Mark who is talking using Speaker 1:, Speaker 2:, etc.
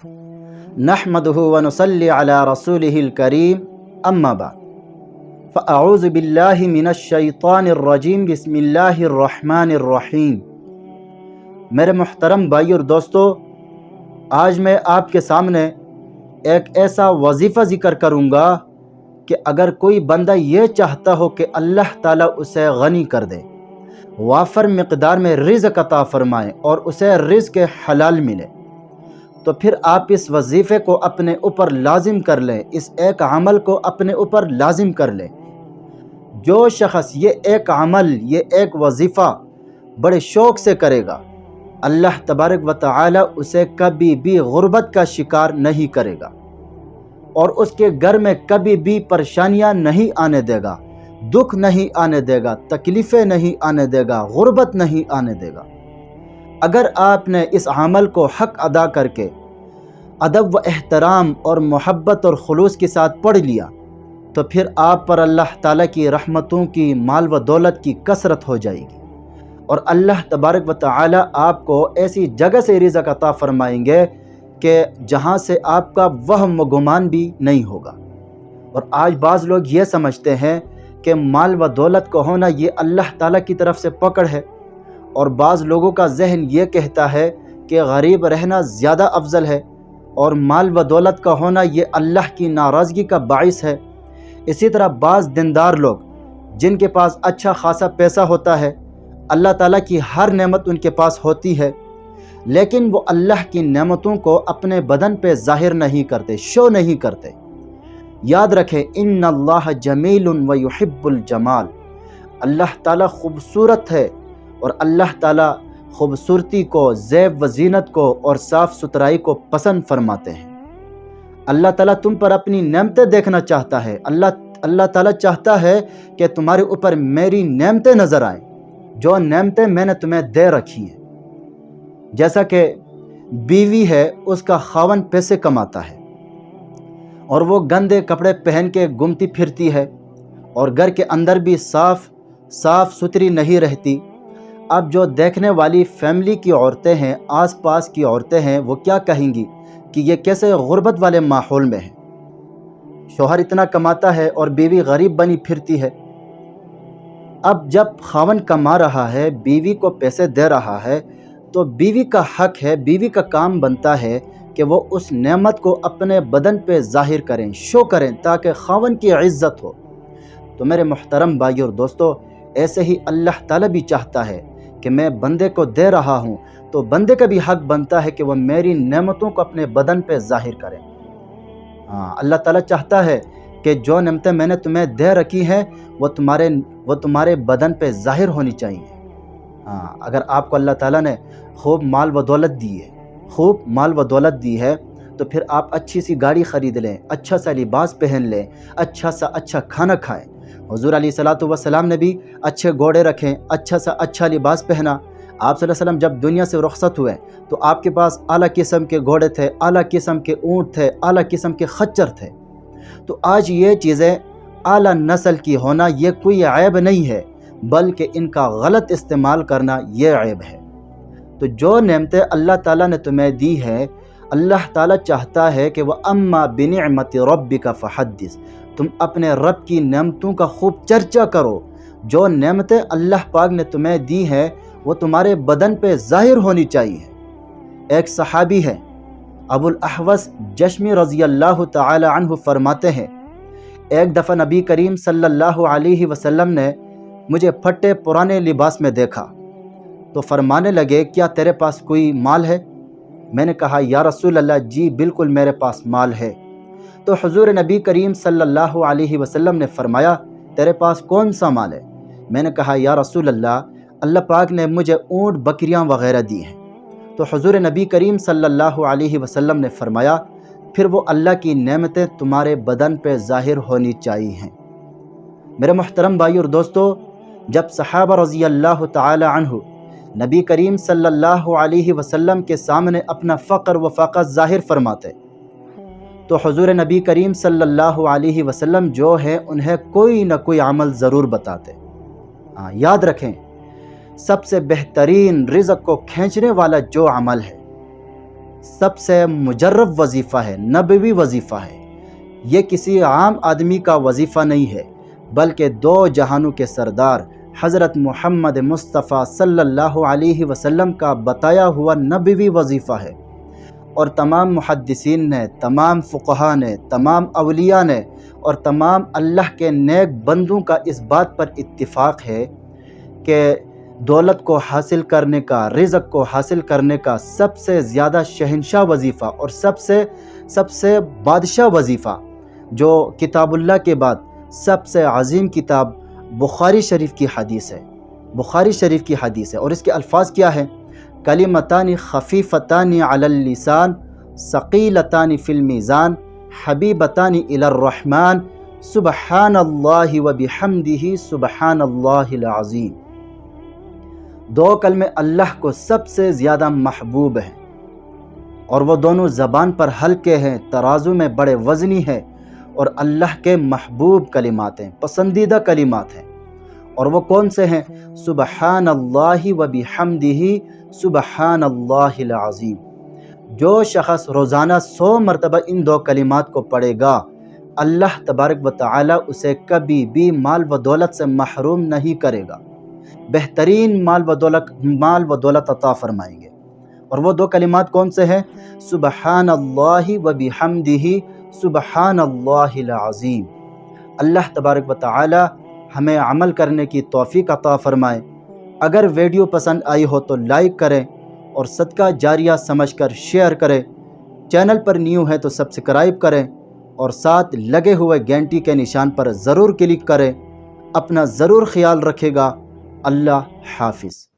Speaker 1: नहमदुहु व नुसल्ली अला रसूलिहिल करीम अम्मा बाद फ़अऊज़ु बिल्लाहि मिनश शैतानिर रजीम बिस्मिल्लाहिर रहमानिर रहीम। मेरे मुहतरम भाई और दोस्तों, आज मैं आपके सामने एक ऐसा वजीफ़ा ज़िक्र करूँगा कि अगर कोई बंदा ये चाहता हो कि अल्लाह ताला उसे गनी कर दे, वाफर मिक़दार में रिज़्क़ अता फ़रमाए और उसे रिज़्क़ हलाल मिले, तो फिर आप इस वजीफ़े को अपने ऊपर लाजिम कर लें, इस एक अमल को अपने ऊपर लाजिम कर लें। जो शख़्स ये एक अमल, ये एक वजीफ़ा बड़े शौक़ से करेगा, अल्लाह तबारक व तआला उसे कभी भी गुर्बत का शिकार नहीं करेगा और उसके घर में कभी भी परेशानियां नहीं आने देगा, दुख नहीं आने देगा, तकलीफ़ें नहीं आने देगा, गुर्बत नहीं आने देगा। अगर आपने इस अमल को हक़ अदा करके अदब व एहतराम और मोहब्बत और खुलूस के साथ पढ़ लिया, तो फिर आप पर अल्लाह ताला की रहमतों की, माल व दौलत की कसरत हो जाएगी और अल्लाह तबारक व तआला आपको ऐसी जगह से रिज़्क़ अता फ़रमाएंगे कि जहाँ से आपका वहम व गुमान भी नहीं होगा। और आज बाज़ लोग ये समझते हैं कि माल व दौलत को होना ये अल्लाह ताला की तरफ से पकड़ है, और बाज़ लोगों का जहन ये कहता है कि गरीब रहना ज़्यादा अफजल है और माल व दौलत का होना ये अल्लाह की नाराज़गी का बाइस है। इसी तरह बाज़ दीनदार लोग जिनके पास अच्छा खासा पैसा होता है, अल्लाह ताला की हर नेमत उनके पास होती है, लेकिन वो अल्लाह की नेमतों को अपने बदन पे ज़ाहिर नहीं करते, शो नहीं करते। याद रखें, इन्नल्लाह जमीलुन व युहिब्बुल जमाल, अल्लाह ताला खूबसूरत है और अल्लाह ताला खूबसूरती को, ज़ैब व ज़ीनत को और साफ़ सुथराई को पसंद फरमाते हैं। अल्लाह ताला तुम पर अपनी नेमतें देखना चाहता है। अल्लाह ताला चाहता है कि तुम्हारे ऊपर मेरी नेमतें नज़र आएँ, जो नेमतें मैंने तुम्हें दे रखी हैं। जैसा कि बीवी है, उसका खावन पैसे कमाता है और वो गंदे कपड़े पहन के घूमती फिरती है और घर के अंदर भी साफ़ सुथरी नहीं रहती। अब जो देखने वाली फैमिली की औरतें हैं, आसपास की औरतें हैं, वो क्या कहेंगी कि ये कैसे गुर्बत वाले माहौल में है। शौहर इतना कमाता है और बीवी गरीब बनी फिरती है। अब जब खावन कमा रहा है, बीवी को पैसे दे रहा है, तो बीवी का हक है, बीवी का काम बनता है कि वो उस नेमत को अपने बदन पे ज़ाहिर करें, शो करें, ताकि खावन की इज़्ज़त हो। तो मेरे मुहतरम भाई और दोस्तों, ऐसे ही अल्लाह ताला भी चाहता है कि मैं बंदे को दे रहा हूँ, तो बंदे का भी हक बनता है कि वह मेरी नेमतों को अपने बदन पे ज़ाहिर करें। हाँ, अल्लाह ताला चाहता है कि जो नेमतें मैंने तुम्हें दे रखी हैं वो तुम्हारे बदन पे ज़ाहिर होनी चाहिए। हाँ, अगर आपको अल्लाह ताला ने खूब माल व दौलत दी है, खूब माल व दौलत दी है, तो फिर आप अच्छी सी गाड़ी ख़रीद लें, अच्छा सा लिबास पहन लें, अच्छा खाना खाएं। हुज़ूर अलैहिस्सलातु वस्सलाम ने भी अच्छे घोड़े रखें, अच्छा लिबास पहना। आप सल्लल्लाहु अलैहि वसल्लम जब दुनिया से रुखसत हुए तो आपके पास आला किस्म के घोड़े थे, आला किस्म के ऊँट थे, आला किस्म के खच्चर थे। तो आज ये चीज़ें आला नस्ल की होना ये कोई ऐब नहीं है, बल्कि इनका गलत इस्तेमाल करना ये ऐब है। तो जो नेमतें अल्लाह ताला ने तुम्हें दी है, अल्लाह ताला चाहता है कि वह अम्मा बिनिअमति रब्बिका फहद्दिस, तुम अपने रब की नेमतों का खूब चर्चा करो। जो नेमतें अल्लाह पाक ने तुम्हें दी है वो तुम्हारे बदन पे ज़ाहिर होनी चाहिए। एक सहाबी है, अबुल अहवस जश्मी रज़ी अल्लाह ताला अन्हु फरमाते हैं, एक दफ़ा नबी करीम सल्लल्लाहु अलैहि वसल्लम ने मुझे फटे पुराने लिबास में देखा तो फरमाने लगे, क्या तेरे पास कोई माल है? मैंने कहा, या रसूल अल्लाह, जी बिल्कुल मेरे पास माल है। तो हुज़ूर नबी करीम सल्लल्लाहु अलैहि वसल्लम ने फरमाया, तेरे पास कौन सा माल है? मैंने कहा, या रसूल अल्लाह, अल्लाह पाक ने मुझे ऊँट बकरियाँ वग़ैरह दी हैं। तो हुज़ूर नबी करीम सल्लल्लाहु अलैहि वसल्लम ने फरमाया, फिर वो अल्लाह की नेमतें तुम्हारे बदन पे ज़ाहिर होनी चाहिए। मेरे मुहतरम भाई और दोस्तों, जब सहाबा रज़ी अल्लाह ताला अन्हु नबी करीम सल्लल्लाहु अलैहि वसल्लम के सामने अपना फ़क्र व फ़ाक़ा ज़ाहिर फरमाते, तो हुज़ूर नबी करीम सल्लल्लाहु अलैहि वसल्लम जो है उन्हें कोई न कोई अमल ज़रूर बताते। हाँ, याद रखें, सबसे बेहतरीन रिज़्क़ को खींचने वाला जो अमल है, سب سے مجرب وظیفہ ہے، نبوی وظیفہ ہے۔ یہ کسی عام آدمی کا وظیفہ نہیں ہے، بلکہ دو جہانوں کے سردار حضرت محمد مصطفیٰ صلی اللہ علیہ وسلم کا بتایا ہوا نبوی وظیفہ ہے۔ اور تمام محدثین نے، تمام فقہا نے، تمام اولیاء نے اور تمام اللہ کے نیک بندوں کا اس بات پر اتفاق ہے کہ دولت کو حاصل کرنے کا، رزق کو حاصل کرنے کا سب سے زیادہ شہنشاہ وظیفہ اور سب سے بادشاہ وظیفہ جو کتاب اللہ کے بعد سب سے عظیم کتاب بخاری شریف کی حدیث ہے، بخاری شریف کی حدیث ہے۔ اور اس کے الفاظ کیا ہیں؟ کلمتان خفیفتان علی اللسان ثقیلتان فی المیزان حبیبتان الی الرحمن سبحان اللہ وبحمدہ سبحان اللہ العظیم۔ دو کلمے اللہ کو سب سے زیادہ محبوب ہیں اور وہ دونوں زبان پر ہلکے ہیں، ترازو میں بڑے وزنی ہیں اور اللہ کے محبوب کلمات ہیں، پسندیدہ کلمات ہیں۔ اور وہ کون سے ہیں؟ سبحان اللہ وبحمدہ سبحان اللہ العظیم۔ جو شخص روزانہ 100 مرتبہ ان دو کلمات کو پڑھے گا، اللہ تبارک و تعالی اسے کبھی بھی مال و دولت سے محروم نہیں کرے گا، بہترین مال و دولت عطا فرمائیں گے۔ اور وہ دو کلمات کون سے ہیں؟ سبحان اللہ وبحمدہ سبحان اللہ العظیم۔ اللہ تبارک و تعالی ہمیں عمل کرنے کی توفیق عطا فرمائے۔ اگر ویڈیو پسند آئی ہو تو لائک کریں اور صدقہ جاریہ سمجھ کر شیئر کریں۔ چینل پر نیو ہے تو سبسکرائب کریں اور ساتھ لگے ہوئے گھنٹی کے نشان پر ضرور کلک کریں۔ اپنا ضرور خیال رکھے گا۔ اللہ حافظ۔